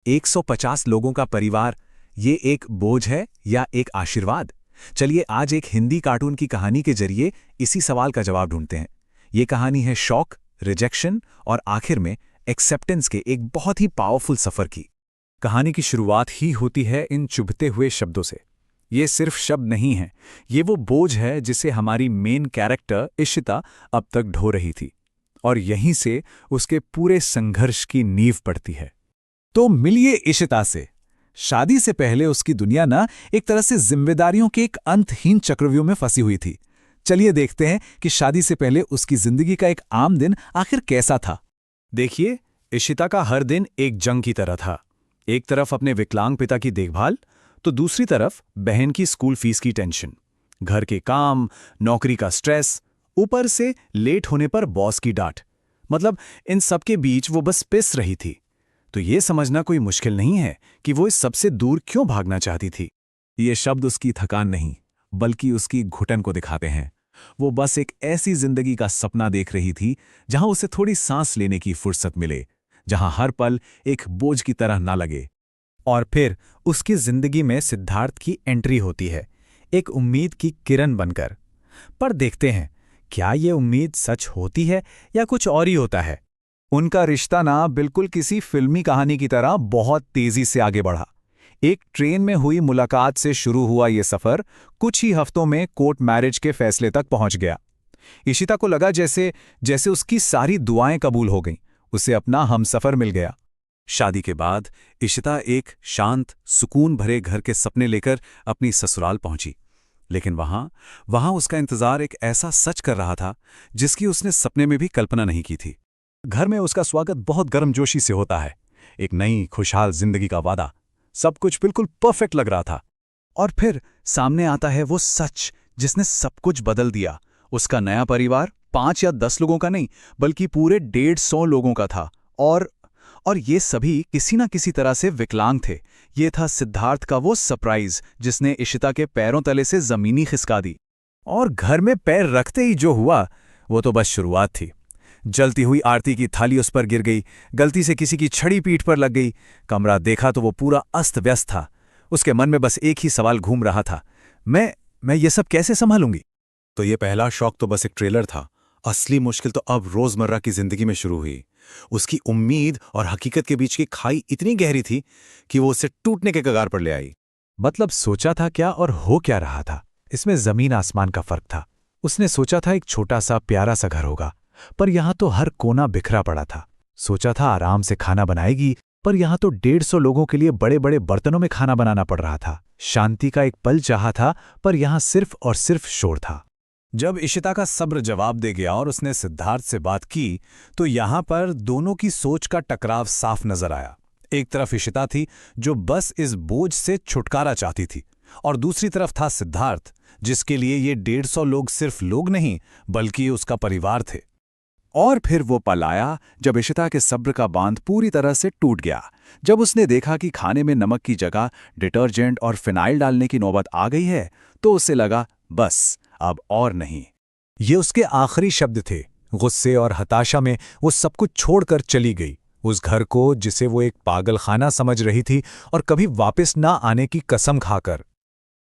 150 लोगों का परिवार, ये एक बोझ है या एक आशीर्वाद? चलिए आज एक हिंदी कार्टून की कहानी के जरिए इसी सवाल का जवाब ढूंढते हैं। ये कहानी है शौक, रिजेक्शन और आखिर में एक्सेप्टेंस के एक बहुत ही पावरफुल सफर की। कहानी की शुरुआत ही होती है इन चुभते हुए शब्दों से। ये सिर्फ शब्द नहीं है, ये वो बोझ है जिसे हमारी मेन कैरेक्टर इशिता अब तक ढो रही थी, और यहीं से उसके पूरे संघर्ष की नींव पड़ती है। तो मिलिए इशिता से। शादी से पहले उसकी दुनिया ना एक तरह से जिम्मेदारियों के एक अंतहीन चक्रव्यूह में फंसी हुई थी। चलिए देखते हैं कि शादी से पहले उसकी जिंदगी का एक आम दिन आखिर कैसा था। देखिए, इशिता का हर दिन एक जंग की तरह था। एक तरफ अपने विकलांग पिता की देखभाल, तो दूसरी तरफ बहन की स्कूल फीस की टेंशन, घर के काम, नौकरी का स्ट्रेस, ऊपर से लेट होने पर बॉस की डांट। मतलब इन सबके बीच वो बस पिस रही थी। तो ये समझना कोई मुश्किल नहीं है कि वो इस सबसे दूर क्यों भागना चाहती थी। ये शब्द उसकी थकान नहीं, बल्कि उसकी घुटन को दिखाते हैं। वो बस एक ऐसी जिंदगी का सपना देख रही थी जहां उसे थोड़ी सांस लेने की फुर्सत मिले, जहां हर पल एक बोझ की तरह ना लगे। और फिर उसकी जिंदगी में सिद्धार्थ की एंट्री होती है, एक उम्मीद की किरण बनकर। पर देखते हैं, क्या ये उम्मीद सच होती है या कुछ और ही होता है। उनका रिश्ता ना बिल्कुल किसी फिल्मी कहानी की तरह बहुत तेजी से आगे बढ़ा। एक ट्रेन में हुई मुलाकात से शुरू हुआ ये सफर कुछ ही हफ्तों में कोर्ट मैरिज के फैसले तक पहुंच गया। इशिता को लगा जैसे जैसे उसकी सारी दुआएं कबूल हो गईं, उसे अपना हमसफर मिल गया। शादी के बाद इशिता एक शांत, सुकून भरे घर के सपने लेकर अपनी ससुराल पहुंची। लेकिन वहां उसका इंतजार एक ऐसा सच कर रहा था जिसकी उसने सपने में भी कल्पना नहीं की थी। घर में उसका स्वागत बहुत गर्मजोशी से होता है, एक नई खुशहाल जिंदगी का वादा। सब कुछ बिल्कुल परफेक्ट लग रहा था। और फिर सामने आता है वो सच जिसने सब कुछ बदल दिया। उसका नया परिवार 5 या 10 लोगों का नहीं, बल्कि पूरे 150 लोगों का था। और ये सभी किसी न किसी तरह से विकलांग थे। ये था सिद्धार्थ का वो सरप्राइज जिसने इशिता के पैरों तले से जमीनी खिसका दी। और घर में पैर रखते ही जो हुआ वो तो बस शुरुआत थी। जलती हुई आरती की थाली उस पर गिर गई, गलती से किसी की छड़ी पीठ पर लग गई। कमरा देखा तो वो पूरा अस्त व्यस्त था। उसके मन में बस एक ही सवाल घूम रहा था, मैं ये सब कैसे संभालूंगी। तो ये पहला शौक तो बस एक ट्रेलर था। असली मुश्किल तो अब रोजमर्रा की जिंदगी में शुरू हुई। उसकी उम्मीद और हकीकत के बीच की खाई इतनी गहरी थी कि वो उसे टूटने के कगार पर ले आई। मतलब सोचा था क्या और हो क्या रहा था, इसमें जमीन आसमान का फर्क था। उसने सोचा था एक छोटा सा प्यारा सा घर होगा, पर यहां तो हर कोना बिखरा पड़ा था। सोचा था आराम से खाना बनाएगी, पर यहां तो 150 लोगों के लिए बड़े बड़े बर्तनों में खाना बनाना पड़ रहा था। शांति का एक पल चाहा था, पर यहां सिर्फ और सिर्फ शोर था। जब इशिता का सब्र जवाब दे गया और उसने सिद्धार्थ से बात की, तो यहां पर दोनों की सोच का टकराव साफ नजर आया। एक तरफ इशिता थी जो बस इस बोझ से छुटकारा चाहती थी, और दूसरी तरफ था सिद्धार्थ जिसके लिए ये 150 लोग सिर्फ लोग नहीं, बल्कि उसका परिवार थे। और फिर वो पल आया जब इशिता के सब्र का बांध पूरी तरह से टूट गया। जब उसने देखा कि खाने में नमक की जगह डिटर्जेंट और फिनाइल डालने की नौबत आ गई है, तो उसे लगा बस अब और नहीं। ये उसके आखिरी शब्द थे। गुस्से और हताशा में वो सब कुछ छोड़कर चली गई, उस घर को जिसे वो एक पागलखाना समझ रही थी, और कभी वापस ना आने की कसम खाकर।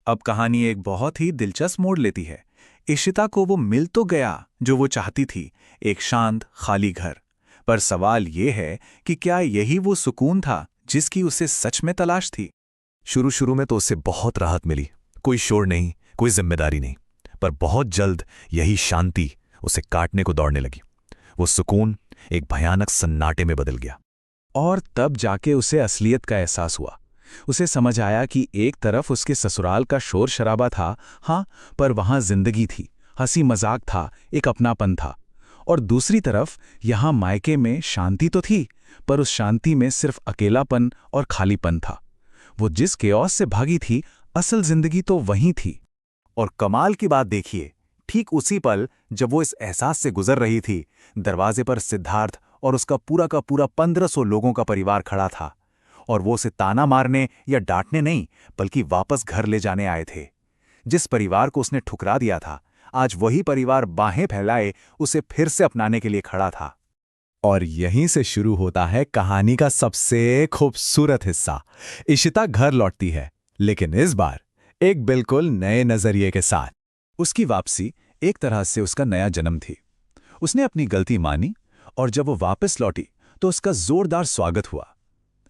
अब कहानी एक बहुत ही दिलचस्प मोड़ लेती है। इशिता को वो मिल तो गया जो वो चाहती थी, एक शांत खाली घर। पर सवाल ये है कि क्या यही वो सुकून था जिसकी उसे सच में तलाश थी। शुरू शुरू में तो उसे बहुत राहत मिली, कोई शोर नहीं, कोई जिम्मेदारी नहीं। पर बहुत जल्द यही शांति उसे काटने को दौड़ने लगी। वो सुकून एक भयानक सन्नाटे में बदल गया। और तब जाके उसे असलियत का एहसास हुआ। उसे समझ आया कि एक तरफ उसके ससुराल का शोर शराबा था, हाँ, पर वहां जिंदगी थी, हंसी मजाक था, एक अपनापन था। और दूसरी तरफ यहां मायके में शांति तो थी, पर उस शांति में सिर्फ अकेलापन और खालीपन था। वो जिस केओस से भागी थी, असल जिंदगी तो वहीं थी। और कमाल की बात देखिए, ठीक उसी पल जब वो इस एहसास से गुजर रही थी, दरवाजे पर सिद्धार्थ और उसका पूरा का पूरा 1500 लोगों का परिवार खड़ा था। और वो उसे ताना मारने या डांटने नहीं, बल्कि वापस घर ले जाने आए थे। जिस परिवार को उसने ठुकरा दिया था, आज वही परिवार बाहें फैलाए उसे फिर से अपनाने के लिए खड़ा था। और यहीं से शुरू होता है कहानी का सबसे खूबसूरत हिस्सा। इशिता घर लौटती है, लेकिन इस बार एक बिल्कुल नए नजरिए के साथ। उसकी वापसी एक तरह से उसका नया जन्म थी। उसने अपनी गलती मानी और जब वो वापस लौटी तो उसका जोरदार स्वागत हुआ।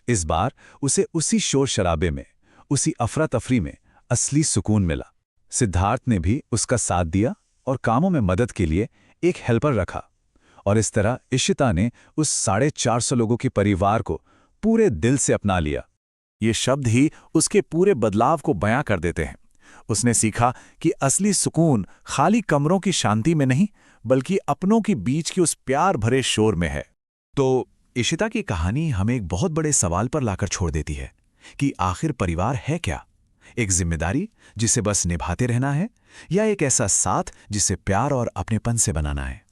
इस बार उसे उसी शोर शराबे में, उसी अफरा तफरी में असली सुकून मिला। सिद्धार्थ ने भी उसका साथ दिया और कामों में मदद के लिए एक हेल्पर रखा। और इस तरह इशिता ने उस 450 लोगों के परिवार को पूरे दिल से अपना लिया। ये शब्द ही उसके पूरे बदलाव को बयां कर देते हैं। उसने सीखा कि असली सुकून खाली कमरों की शांति में नहीं, बल्कि अपनों के बीच के उस प्यार भरे शोर में है। तो इशिता की कहानी हमें एक बहुत बड़े सवाल पर लाकर छोड़ देती है कि आखिर परिवार है क्या? एक जिम्मेदारी जिसे बस निभाते रहना है, या एक ऐसा साथ जिसे प्यार और अपनेपन से बनाना है?